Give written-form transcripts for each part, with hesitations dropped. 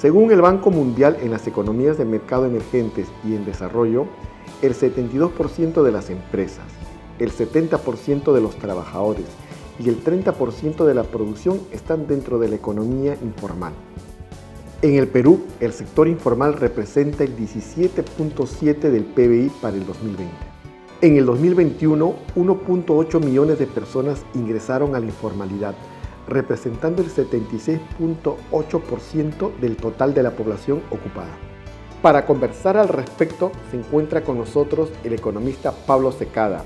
Según el Banco Mundial, en las economías de mercado emergentes y en desarrollo, el 72% de las empresas, el 70% de los trabajadores y el 30% de la producción están dentro de la economía informal. En el Perú, el sector informal representa el 17.7% del PBI para el 2020. En el 2021, 1.8 millones de personas ingresaron a la informalidad, representando el 76.8% del total de la población ocupada. Para conversar al respecto, se encuentra con nosotros el economista Pablo Secada,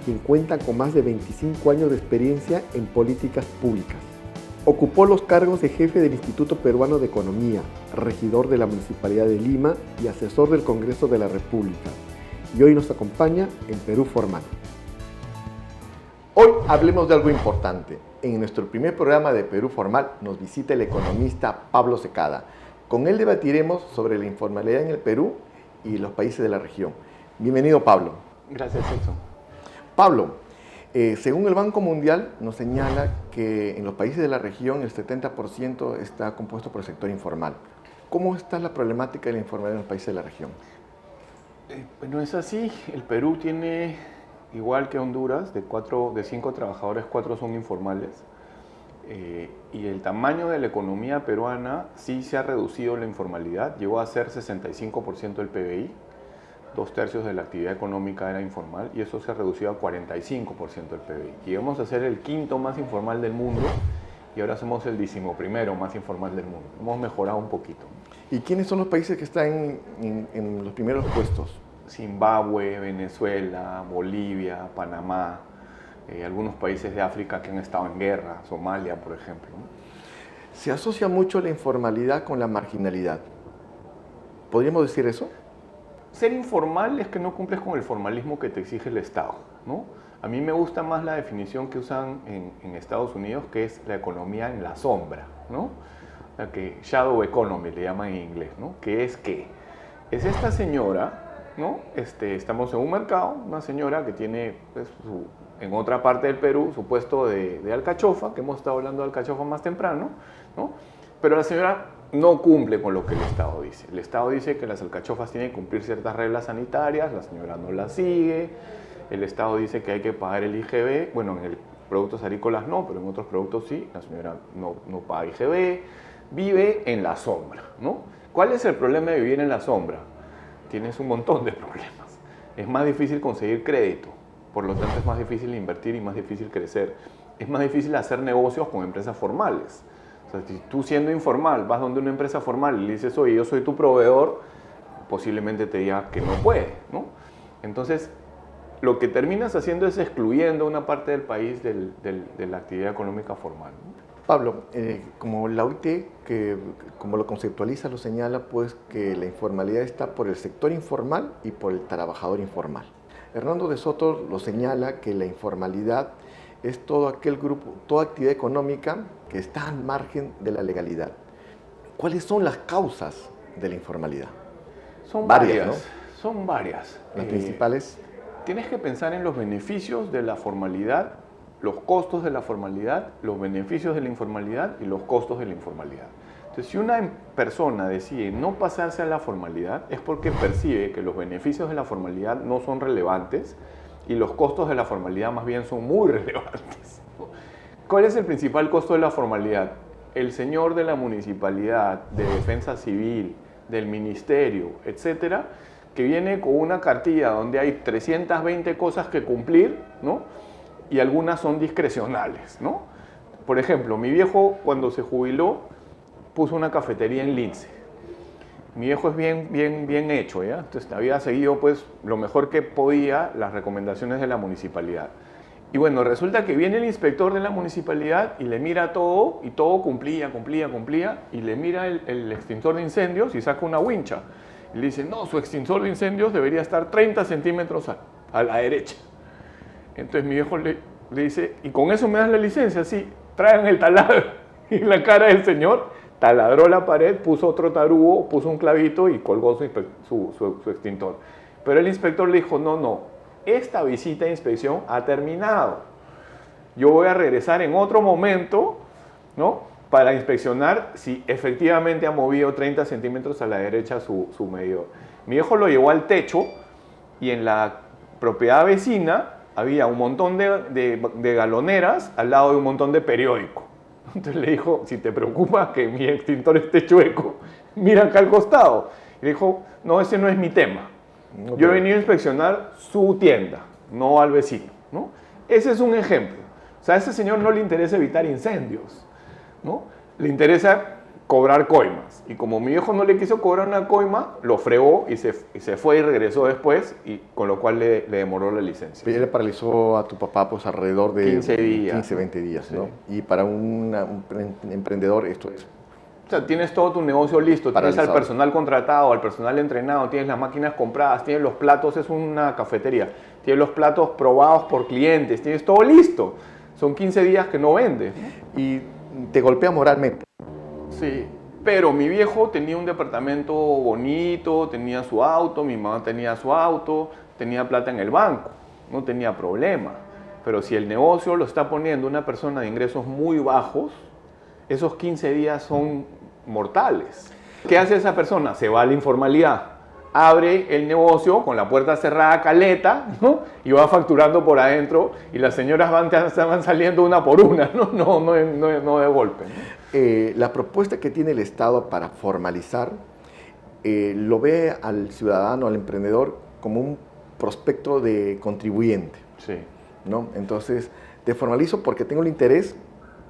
quien cuenta con más de 25 años de experiencia en políticas públicas. Ocupó los cargos de jefe del Instituto Peruano de Economía, regidor de la Municipalidad de Lima y asesor del Congreso de la República. Y hoy nos acompaña en Perú Formal. Hoy hablemos de algo importante. En nuestro primer programa de Perú Formal nos visita el economista Pablo Secada. Con él debatiremos sobre la informalidad en el Perú y los países de la región. Bienvenido, Pablo. Gracias, Edson. Pablo, según el Banco Mundial nos señala que en los países de la región el 70% está compuesto por el sector informal. ¿Cómo está la problemática de la informalidad en los países de la región? No es así. El Perú tiene, igual que Honduras, de 5 trabajadores, 4 son informales. Y el tamaño de la economía peruana sí se ha reducido la informalidad. Llegó a ser 65% del PBI. 2/3 de la actividad económica era informal y eso se ha reducido a 45% del PBI. Llegamos a ser el 5º más informal del mundo y ahora somos el 11º más informal del mundo. Hemos mejorado un poquito. ¿Y quiénes son los países que están en los primeros puestos? Zimbabue, Venezuela, Bolivia, Panamá, algunos países de África que han estado en guerra, Somalia, por ejemplo. Se asocia mucho la informalidad con la marginalidad. ¿Podríamos decir eso? Ser informal es que no cumples con el formalismo que te exige el Estado, ¿no? A mí me gusta más la definición que usan en Estados Unidos, que es la economía en la sombra, ¿no? La que shadow economy le llaman en inglés, ¿no? ¿Qué es qué? Es esta señora, ¿no? Estamos en un mercado, una señora que tiene pues, en otra parte del Perú su puesto de alcachofa, que hemos estado hablando de alcachofa más temprano, ¿no? Pero la señora no cumple con lo que el Estado dice. El Estado dice que las alcachofas tienen que cumplir ciertas reglas sanitarias, la señora no las sigue. El Estado dice que hay que pagar el IGB, bueno, en productos agrícolas no, pero en otros productos sí, la señora no paga IGB. Vive en la sombra, ¿no? ¿Cuál es el problema de vivir en la sombra? Tienes un montón de problemas. Es más difícil conseguir crédito, por lo tanto es más difícil invertir y más difícil crecer. Es más difícil hacer negocios con empresas formales. O sea, si tú siendo informal vas donde una empresa formal y le dices, oye, yo soy tu proveedor, posiblemente te diga que no puede, ¿no? Entonces, lo que terminas haciendo es excluyendo una parte del país de la actividad económica formal, ¿no? Pablo, como la OIT, que como lo conceptualiza, lo señala, pues que la informalidad está por el sector informal y por el trabajador informal. Hernando de Soto lo señala que la informalidad es todo aquel grupo, toda actividad económica que está al margen de la legalidad. ¿Cuáles son las causas de la informalidad? Son varias, ¿no? Son varias. Las principales. Tienes que pensar en los beneficios de la formalidad, los costos de la formalidad, los beneficios de la informalidad y los costos de la informalidad. Entonces, si una persona decide no pasarse a la formalidad, es porque percibe que los beneficios de la formalidad no son relevantes y los costos de la formalidad más bien son muy relevantes. ¿Cuál es el principal costo de la formalidad? El señor de la municipalidad, de defensa civil, del ministerio, etcétera, que viene con una cartilla donde hay 320 cosas que cumplir, ¿no? Y algunas son discrecionales, ¿no? Por ejemplo, mi viejo cuando se jubiló puso una cafetería en Lince. Mi viejo es bien hecho, ¿ya? Entonces había seguido pues lo mejor que podía las recomendaciones de la municipalidad. Y bueno, resulta que viene el inspector de la municipalidad y le mira todo y todo cumplía y le mira el extintor de incendios y saca una wincha. Y le dice, no, su extintor de incendios debería estar 30 centímetros a la derecha. Entonces mi viejo le dice, ¿y con eso me das la licencia? Sí, traigan el taladro. Y en la cara del señor taladró la pared, puso otro tarugo, puso un clavito y colgó su extintor. Pero el inspector le dijo, no, esta visita de inspección ha terminado. Yo voy a regresar en otro momento, ¿no? para inspeccionar si efectivamente ha movido 30 centímetros a la derecha su medidor. Mi viejo lo llevó al techo y en la propiedad vecina había un montón de galoneras al lado de un montón de periódicos. Entonces le dijo, si te preocupa que mi extintor esté chueco, mira acá al costado. Y le dijo, no, ese no es mi tema. Yo he venido a inspeccionar su tienda, no al vecino, ¿no? Ese es un ejemplo. O sea, a ese señor no le interesa evitar incendios, ¿no? Le interesa cobrar coimas. Y como mi viejo no le quiso cobrar una coima, lo fregó y se fue y regresó después, y con lo cual le demoró la licencia. Pero le paralizó a tu papá pues alrededor de 15 días. 15, 20 días, Sí. ¿no? Y para un emprendedor esto es... O sea, tienes todo tu negocio listo, Paralizado. tienes al personal contratado, al personal entrenado, tienes las máquinas compradas, tienes los platos, es una cafetería, tienes los platos probados por clientes, tienes todo listo. Son 15 días que no vendes. Y te golpea moralmente. Sí, pero mi viejo tenía un departamento bonito, tenía su auto, mi mamá tenía su auto, tenía plata en el banco, no tenía problema. Pero si el negocio lo está poniendo una persona de ingresos muy bajos, esos 15 días son mortales. ¿Qué hace esa persona? Se va a la informalidad, abre el negocio con la puerta cerrada, caleta, ¿no? Y va facturando por adentro y las señoras van saliendo una por una, no de golpe, ¿no? La propuesta que tiene el Estado para formalizar lo ve al ciudadano, al emprendedor, como un prospecto de contribuyente, Sí. ¿no? Entonces, te formalizo porque tengo el interés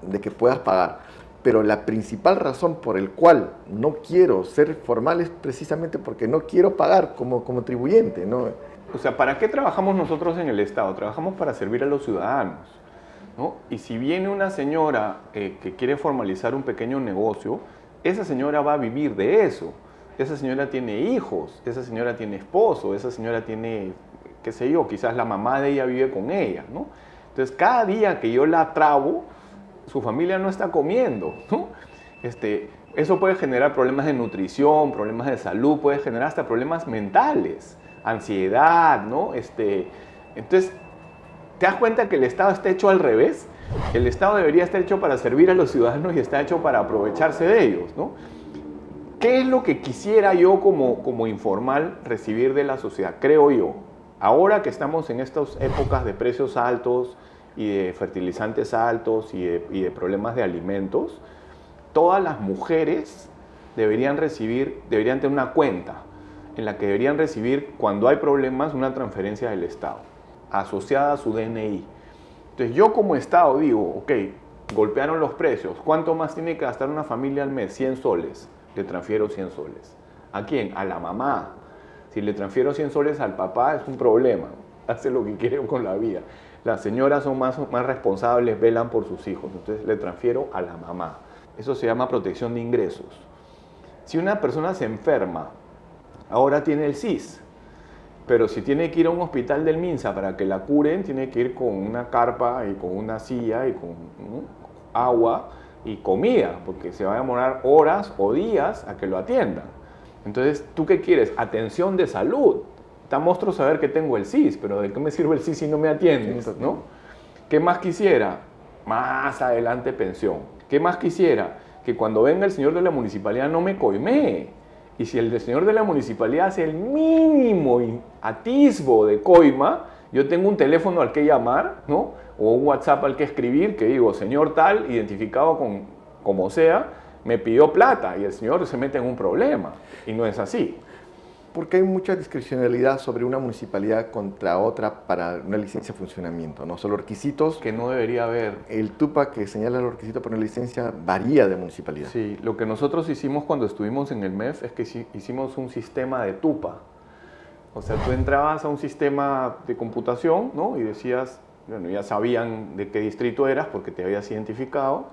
de que puedas pagar. Pero la principal razón por el cual no quiero ser formal es precisamente porque no quiero pagar como contribuyente, ¿no? O sea, ¿para qué trabajamos nosotros en el Estado? Trabajamos para servir a los ciudadanos, ¿no? Y si viene una señora que quiere formalizar un pequeño negocio, esa señora va a vivir de eso. Esa señora tiene hijos, esa señora tiene esposo, esa señora tiene, qué sé yo, quizás la mamá de ella vive con ella, ¿no? Entonces, cada día que yo la trabo, su familia no está comiendo, ¿no? Eso puede generar problemas de nutrición, problemas de salud, puede generar hasta problemas mentales, ansiedad, ¿no? Entonces, ¿te das cuenta que el Estado está hecho al revés? El Estado debería estar hecho para servir a los ciudadanos y está hecho para aprovecharse de ellos, ¿no? ¿Qué es lo que quisiera yo como informal recibir de la sociedad? Creo yo, ahora que estamos en estas épocas de precios altos, y de fertilizantes altos y de problemas de alimentos, todas las mujeres deberían tener una cuenta en la que deberían recibir, cuando hay problemas, una transferencia del Estado asociada a su DNI. Entonces yo como Estado digo, ok, golpearon los precios, ¿cuánto más tiene que gastar una familia al mes? 100 soles, le transfiero 100 soles. ¿A quién? A la mamá. Si le transfiero 100 soles al papá es un problema, hace lo que quiere con la vida. Las señoras son más responsables, velan por sus hijos, entonces le transfiero a la mamá. Eso se llama protección de ingresos. Si una persona se enferma, ahora tiene el SIS, pero si tiene que ir a un hospital del MINSA para que la curen, tiene que ir con una carpa y con una silla y con agua y comida, porque se va a demorar horas o días a que lo atiendan. Entonces, ¿tú qué quieres? Atención de salud. Está monstruo saber que tengo el SIS, pero ¿de qué me sirve el SIS si no me atiendes? ¿No? ¿Qué más quisiera? Más adelante pensión. ¿Qué más quisiera? Que cuando venga el señor de la municipalidad no me coimee. Y si el señor de la municipalidad hace el mínimo atisbo de coima, yo tengo un teléfono al que llamar, ¿no? O un WhatsApp al que escribir, que digo, señor tal, identificado como sea, me pidió plata y el señor se mete en un problema. Y no es así. Porque hay mucha discrecionalidad sobre una municipalidad contra otra para una licencia de funcionamiento, ¿no? Son los requisitos. Que no debería haber. El TUPA que señala los requisitos para una licencia varía de municipalidad. Sí, lo que nosotros hicimos cuando estuvimos en el MEF es que hicimos un sistema de TUPA. O sea, tú entrabas a un sistema de computación, ¿no? Y decías, bueno, ya sabían de qué distrito eras porque te habías identificado,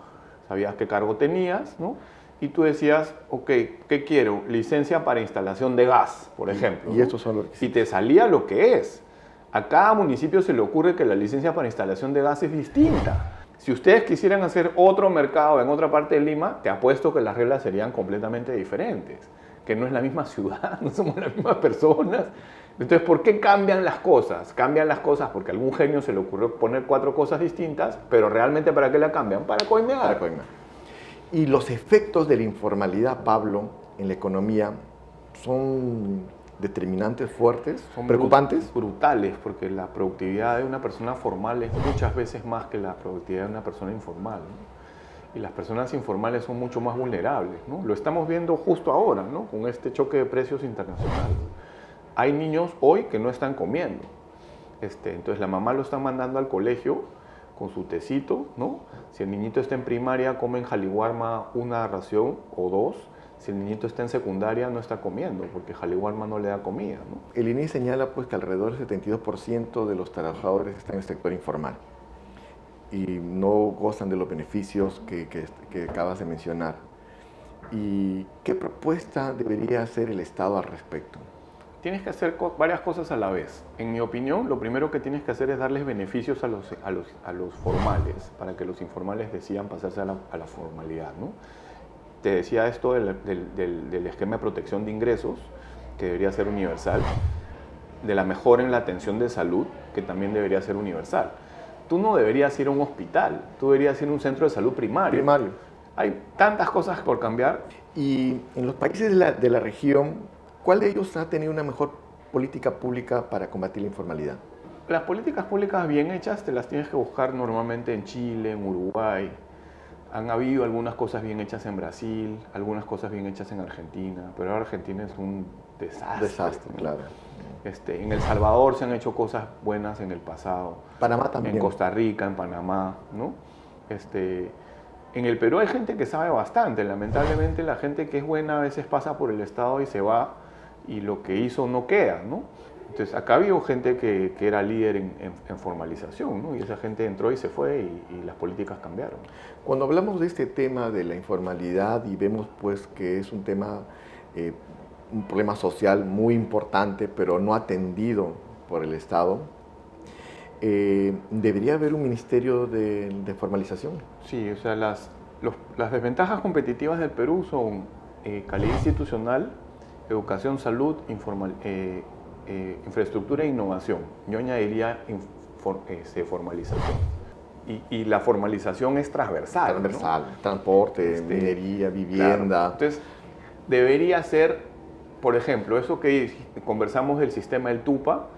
sabías qué cargo tenías, ¿no? Y tú decías, ok, ¿qué quiero? Licencia para instalación de gas, por ejemplo. Y estos son los requisitos. Y te salía lo que es. A cada municipio se le ocurre que la licencia para instalación de gas es distinta. Si ustedes quisieran hacer otro mercado en otra parte de Lima, te apuesto que las reglas serían completamente diferentes. Que no es la misma ciudad, no somos las mismas personas. Entonces, ¿por qué cambian las cosas? Cambian las cosas porque a algún genio se le ocurrió poner 4 cosas distintas, pero realmente ¿para qué la cambian? Para coimear. Para coimear. Y los efectos de la informalidad, Pablo, en la economía son determinantes fuertes, Son preocupantes. brutales, porque la productividad de una persona formal es muchas veces más que la productividad de una persona informal, ¿no? Y las personas informales son mucho más vulnerables, ¿no? Lo estamos viendo justo ahora, ¿no? Con este choque de precios internacional. Hay niños hoy que no están comiendo. Entonces la mamá lo está mandando al colegio con su tecito, ¿no? Si el niñito está en primaria, come en Jaliwarma una ración o dos. Si el niñito está en secundaria, no está comiendo, porque Jaliwarma no le da comida, ¿no? El INE señala pues, que alrededor del 72% de los trabajadores están en el sector informal y no gozan de los beneficios que acabas de mencionar. ¿Y qué propuesta debería hacer el Estado al respecto? Tienes que hacer varias cosas a la vez. En mi opinión, lo primero que tienes que hacer es darles beneficios a los formales, para que los informales decidan pasarse a la formalidad, ¿no? Te decía esto del esquema de protección de ingresos, que debería ser universal, de la mejora en la atención de salud, que también debería ser universal. Tú no deberías ir a un hospital, tú deberías ir a un centro de salud primario. Hay tantas cosas por cambiar. Y en los países de la región, ¿cuál de ellos ha tenido una mejor política pública para combatir la informalidad? Las políticas públicas bien hechas te las tienes que buscar normalmente en Chile, en Uruguay. Han habido algunas cosas bien hechas en Brasil, algunas cosas bien hechas en Argentina, pero ahora Argentina es un desastre, ¿no? Claro. En El Salvador se han hecho cosas buenas en el pasado. Panamá también. En Costa Rica, en Panamá, ¿no? En el Perú hay gente que sabe bastante. Lamentablemente la gente que es buena a veces pasa por el Estado y se va y lo que hizo no queda, ¿no? Entonces acá había gente que era líder en formalización, ¿no? Y esa gente entró y se fue y las políticas cambiaron. Cuando hablamos de este tema de la informalidad y vemos pues que es un tema, un problema social muy importante, pero no atendido por el Estado, ¿debería haber un ministerio de formalización? Sí, o sea, las desventajas competitivas del Perú son calidad institucional, educación, salud, infraestructura e innovación. Yo añadiría formalización. Y la formalización es transversal. Transversal, ¿no? Transporte, minería, vivienda. Claro. Entonces, debería ser, por ejemplo, eso que conversamos del sistema del TUPA,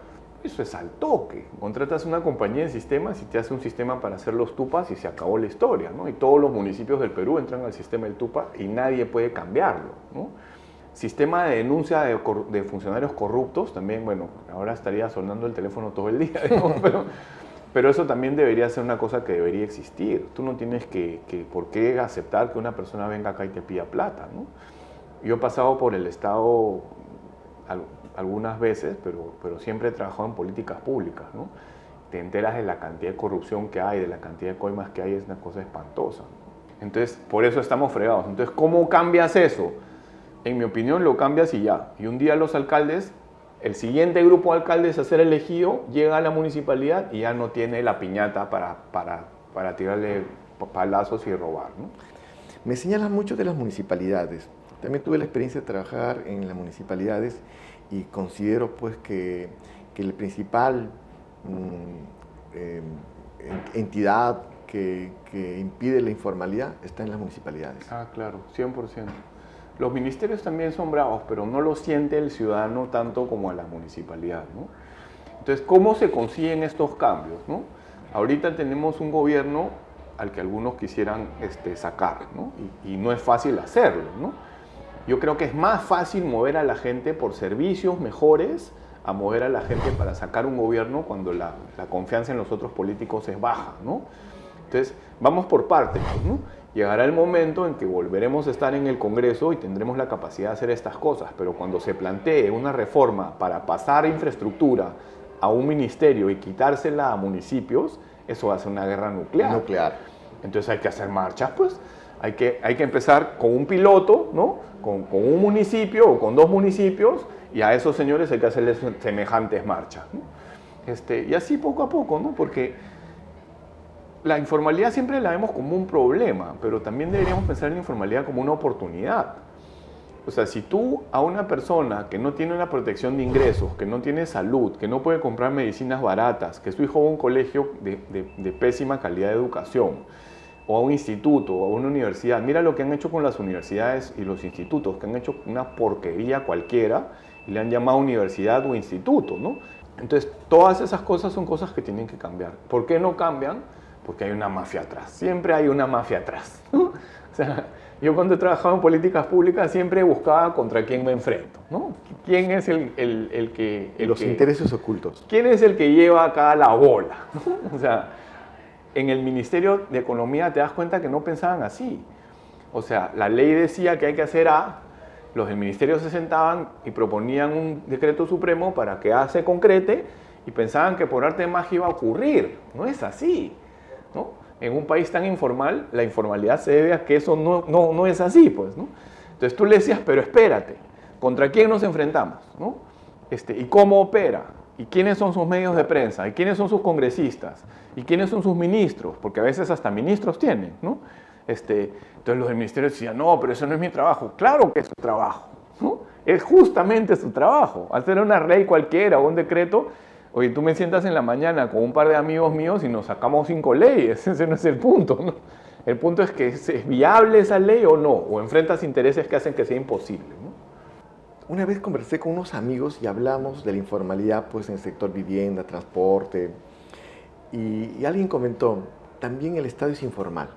eso es al toque. Contratas una compañía de sistemas y te hace un sistema para hacer los TUPAs y se acabó la historia, ¿no? Y todos los municipios del Perú entran al sistema del TUPA y nadie puede cambiarlo, ¿no? Sistema de denuncia de funcionarios corruptos, también, bueno, ahora estaría sonando el teléfono todo el día, ¿no? Pero eso también debería ser una cosa que debería existir. Tú no tienes por qué aceptar que una persona venga acá y te pida plata, ¿no? Yo he pasado por el Estado algunas veces, pero siempre he trabajado en políticas públicas, ¿no? Te enteras de la cantidad de corrupción que hay, de la cantidad de coimas que hay, es una cosa espantosa. Entonces, por eso estamos fregados. Entonces, ¿cómo cambias eso? En mi opinión, lo cambias y ya. Y un día los alcaldes, el siguiente grupo de alcaldes a ser elegido, llega a la municipalidad y ya no tiene la piñata para tirarle palazos y robar, ¿no? Me señalas mucho de las municipalidades. También tuve la experiencia de trabajar en las municipalidades y considero pues que el principal entidad que impide la informalidad está en las municipalidades. Ah, claro, 100%. Los ministerios también son bravos, pero no lo siente el ciudadano tanto como a la municipalidad, ¿no? Entonces, ¿cómo se consiguen estos cambios, ¿no? Ahorita tenemos un gobierno al que algunos quisieran sacar, ¿no? Y no es fácil hacerlo, ¿no? Yo creo que es más fácil mover a la gente por servicios mejores a mover a la gente para sacar un gobierno cuando la confianza en los otros políticos es baja, ¿no? Entonces, vamos por partes, ¿no? Llegará el momento en que volveremos a estar en el Congreso y tendremos la capacidad de hacer estas cosas, pero cuando se plantee una reforma para pasar infraestructura a un ministerio y quitársela a municipios, eso va a ser una guerra nuclear. Entonces hay que hacer marchas, pues. Hay que empezar con un piloto, ¿no? Con un municipio o con 2 municipios, y a esos señores hay que hacerles semejantes marchas, ¿no? Y así poco a poco, ¿no? Porque la informalidad siempre la vemos como un problema, pero también deberíamos pensar en la informalidad como una oportunidad. O sea, si tú a una persona que no tiene una protección de ingresos, que no tiene salud, que no puede comprar medicinas baratas, que su hijo va a un colegio de pésima calidad de educación, o a un instituto o a una universidad. Mira lo que han hecho con las universidades y los institutos, que han hecho una porquería cualquiera y le han llamado universidad o instituto, ¿no? Entonces, todas esas cosas son cosas que tienen que cambiar. ¿Por qué no cambian? Porque hay una mafia atrás. Siempre hay una mafia atrás, ¿no? O sea, yo cuando he trabajado en políticas públicas siempre buscaba contra quién me enfrento, ¿no? ¿Quién es el que... Los intereses ocultos. ¿Quién es el que lleva acá la bola? O sea, en el Ministerio de Economía te das cuenta que no pensaban así. O sea, la ley decía que hay que hacer A, los del ministerio se sentaban y proponían un decreto supremo para que A se concrete y pensaban que por arte de magia iba a ocurrir. No es así, ¿no? En un país tan informal, la informalidad se debe a que eso no es así, pues, ¿no? Entonces tú le decías, pero espérate, ¿contra quién nos enfrentamos, ¿no? ¿Y cómo opera? ¿Y quiénes son sus medios de prensa? ¿Y quiénes son sus congresistas? ¿Y quiénes son sus ministros? Porque a veces hasta ministros tienen, ¿no? Entonces los del ministerio decían, no, pero eso no es mi trabajo. Claro que es su trabajo, ¿no? Es justamente su trabajo. Hacer una ley cualquiera o un decreto, oye, tú me sientas en la mañana con un par de amigos míos y nos sacamos 5 leyes. Ese no es el punto, ¿no? El punto es que es viable esa ley o no, o enfrentas intereses que hacen que sea imposible, ¿no? Una vez conversé con unos amigos y hablamos de la informalidad pues, en el sector vivienda, transporte, y alguien comentó, también el Estado es informal.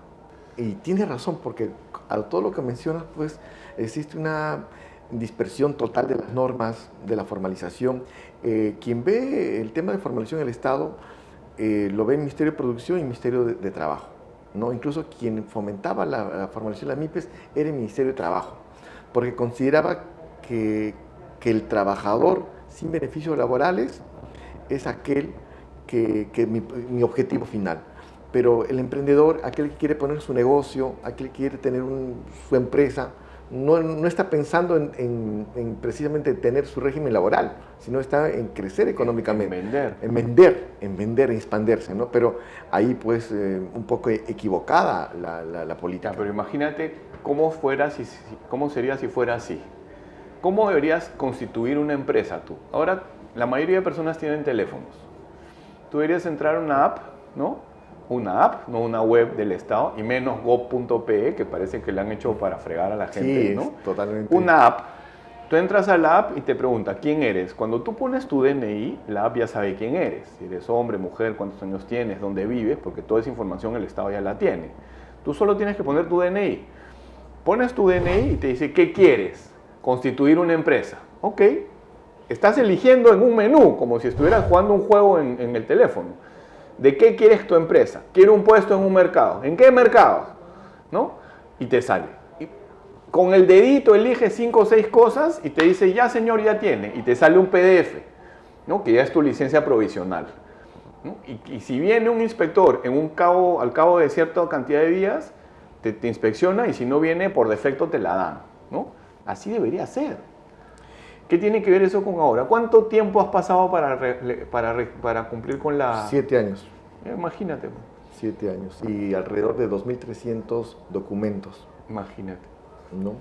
Y tiene razón, porque a todo lo que mencionas, pues, existe una dispersión total de las normas, de la formalización. Quien ve el tema de formalización en el Estado, lo ve el Ministerio de Producción y el Ministerio de Trabajo, ¿no? Incluso quien fomentaba la formalización de las MIPES era el Ministerio de Trabajo, porque consideraba que el trabajador sin beneficios laborales es aquel que mi objetivo final. Pero el emprendedor, aquel que quiere poner su negocio, aquel que quiere tener su empresa, no está pensando en precisamente tener su régimen laboral, sino está en crecer económicamente. En vender, en expandirse, ¿no? Pero ahí pues un poco equivocada la política. Ya, pero imagínate cómo sería si fuera así. ¿Cómo deberías constituir una empresa tú? Ahora, la mayoría de personas tienen teléfonos. Tú deberías entrar a una app, ¿no? Una app, no una web del Estado, y menos gov.pe, que parece que la han hecho para fregar a la gente, sí, ¿no? Totalmente. Una app. Tú entras a la app y te pregunta, ¿quién eres? Cuando tú pones tu DNI, la app ya sabe quién eres. Si eres hombre, mujer, cuántos años tienes, dónde vives, porque toda esa información el Estado ya la tiene. Tú solo tienes que poner tu DNI. Pones tu DNI y te dice, ¿qué quieres? Constituir una empresa. Ok. Estás eligiendo en un menú, como si estuvieras jugando un juego en el teléfono. ¿De qué quieres tu empresa? Quiero un puesto en un mercado. ¿En qué mercado? ¿No? Y te sale. Y con el dedito eliges 5 o 6 cosas y te dice, ya señor, ya tiene. Y te sale un PDF, ¿no? Que ya es tu licencia provisional, ¿no? Y si viene un inspector al cabo de cierta cantidad de días, te inspecciona, y si no viene, por defecto te la dan, ¿no? Así debería ser. ¿Qué tiene que ver eso con ahora? ¿Cuánto tiempo has pasado para cumplir con la...? 7 años. Imagínate. 7 años. Y alrededor de 2.300 documentos. Imagínate. ¿No?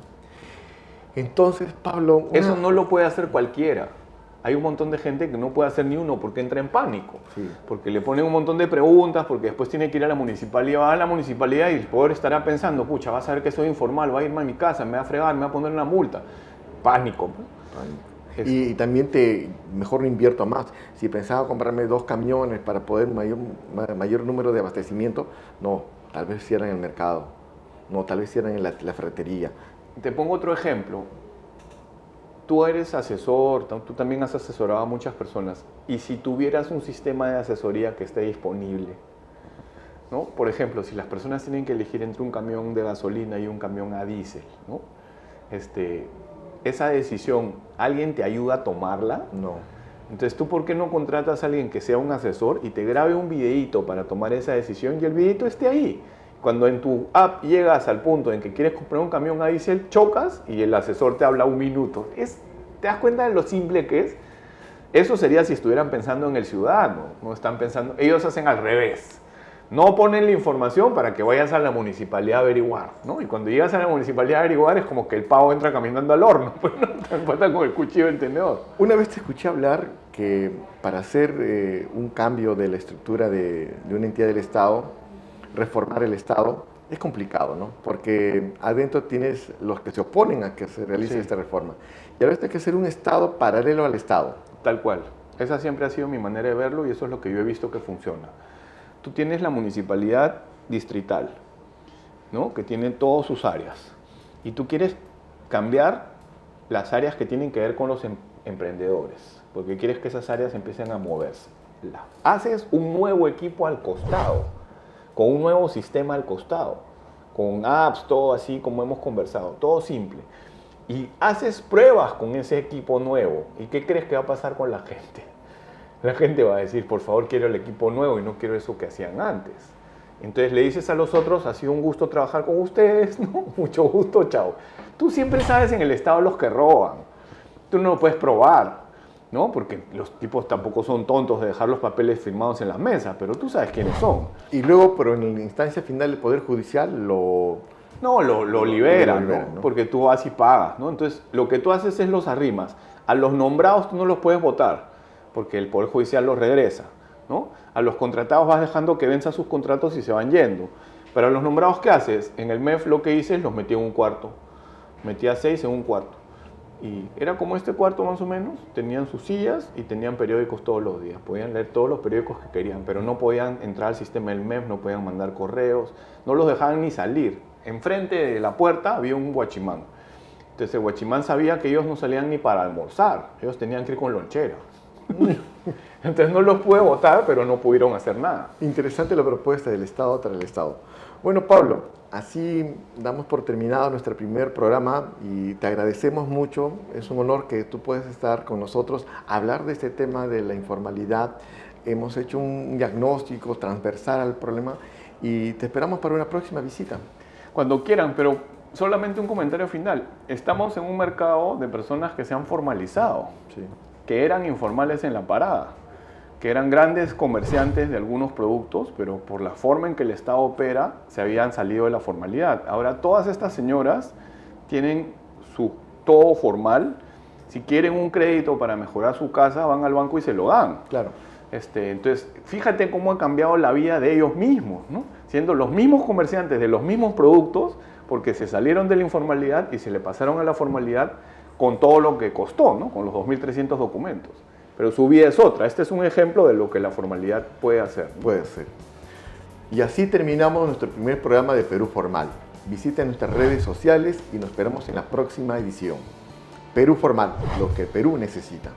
Entonces, Pablo... Eso no lo puede hacer cualquiera. Hay un montón de gente que no puede hacer ni uno porque entra en pánico. Sí. Porque le ponen un montón de preguntas, porque después tiene que ir a la municipalidad. Va a la municipalidad y el poder estará pensando, pucha, va a saber que soy informal, va a irme a mi casa, me va a fregar, me va a poner una multa. Pánico. Y también mejor no invierto más. Si pensaba comprarme 2 camiones para poder mayor número de abastecimiento, no, tal vez cierran el mercado, no, tal vez cierran la ferretería. Te pongo otro ejemplo. Tú eres asesor, tú también has asesorado a muchas personas. Y si tuvieras un sistema de asesoría que esté disponible, ¿no? Por ejemplo, si las personas tienen que elegir entre un camión de gasolina y un camión a diésel, ¿no? Esa decisión, ¿alguien te ayuda a tomarla? No. Entonces, ¿tú por qué no contratas a alguien que sea un asesor y te grabe un videíto para tomar esa decisión y el videíto esté ahí? Cuando en tu app llegas al punto en que quieres comprar un camión a diésel, chocas y el asesor te habla 1 minuto. ¿Te das cuenta de lo simple que es? Eso sería si estuvieran pensando en el ciudadano, no están pensando, ellos hacen al revés. No ponen la información para que vayas a la municipalidad a averiguar, ¿no? Y cuando llegas a la municipalidad a averiguar es como que el pavo entra caminando al horno, pues no te falta con el cuchillo del tenedor. Una vez te escuché hablar que para hacer un cambio de la estructura de una entidad del Estado, reformar el Estado, Es complicado, ¿no? Porque adentro tienes los que se oponen a que se realice Sí. esta reforma. Y ahora hay que ser un Estado paralelo al Estado. Tal cual. Esa siempre ha sido mi manera de verlo y eso es lo que yo he visto que funciona. Tú tienes la municipalidad distrital, ¿no? Que tiene todas sus áreas. Y tú quieres cambiar las áreas que tienen que ver con los emprendedores, porque quieres que esas áreas empiecen a moverse. Haces un nuevo equipo al costado, con un nuevo sistema al costado, con apps, todo así como hemos conversado, todo simple. Y haces pruebas con ese equipo nuevo. ¿Y qué crees que va a pasar con la gente? La gente va a decir, por favor, quiero el equipo nuevo y no quiero eso que hacían antes. Entonces le dices a los otros, ha sido un gusto trabajar con ustedes, ¿no? Mucho gusto, chao. Tú siempre sabes en el Estado los que roban. Tú no lo puedes probar, ¿no? Porque los tipos tampoco son tontos de dejar los papeles firmados en las mesas, pero tú sabes quiénes son. Y luego, pero en la instancia final del Poder Judicial No, lo liberan, liberan, ¿no? Porque tú vas y pagas, ¿no? Entonces, lo que tú haces es los arrimas. A los nombrados tú no los puedes votar, porque el Poder Judicial los regresa, ¿no? A los contratados vas dejando que venzan sus contratos y se van yendo. Pero a los nombrados, ¿qué haces? En el MEF lo que hice es los metí en un cuarto. Metí a 6 en un cuarto. Y era como este cuarto más o menos. Tenían sus sillas y tenían periódicos todos los días. Podían leer todos los periódicos que querían, pero no podían entrar al sistema del MEF, no podían mandar correos, no los dejaban ni salir. Enfrente de la puerta había un guachimán. Entonces el guachimán sabía que ellos no salían ni para almorzar. Ellos tenían que ir con lonchera. Entonces no los pude votar, pero no pudieron hacer nada. Interesante la propuesta del Estado tras el Estado. Bueno, Pablo, así damos por terminado nuestro primer programa y te agradecemos mucho. Es un honor que tú puedas estar con nosotros, hablar de este tema de la informalidad. Hemos hecho un diagnóstico transversal al problema y te esperamos para una próxima visita. Cuando quieran, pero solamente un comentario final. Estamos en un mercado de personas que se han formalizado, Sí. que eran informales en la parada, que eran grandes comerciantes de algunos productos, pero por la forma en que el Estado opera, se habían salido de la formalidad. Ahora todas estas señoras tienen su todo formal. Si quieren un crédito para mejorar su casa, van al banco y se lo dan. Claro. Entonces, fíjate cómo ha cambiado la vida de ellos mismos, ¿no? Siendo los mismos comerciantes de los mismos productos, porque se salieron de la informalidad y se le pasaron a la formalidad con todo lo que costó, ¿no? Con los 2.300 documentos. Pero su vida es otra. Este es un ejemplo de lo que la formalidad puede hacer, ¿no? Puede ser. Y así terminamos nuestro primer programa de Perú Formal. Visiten nuestras redes sociales y nos esperamos en la próxima edición. Perú Formal, lo que Perú necesita.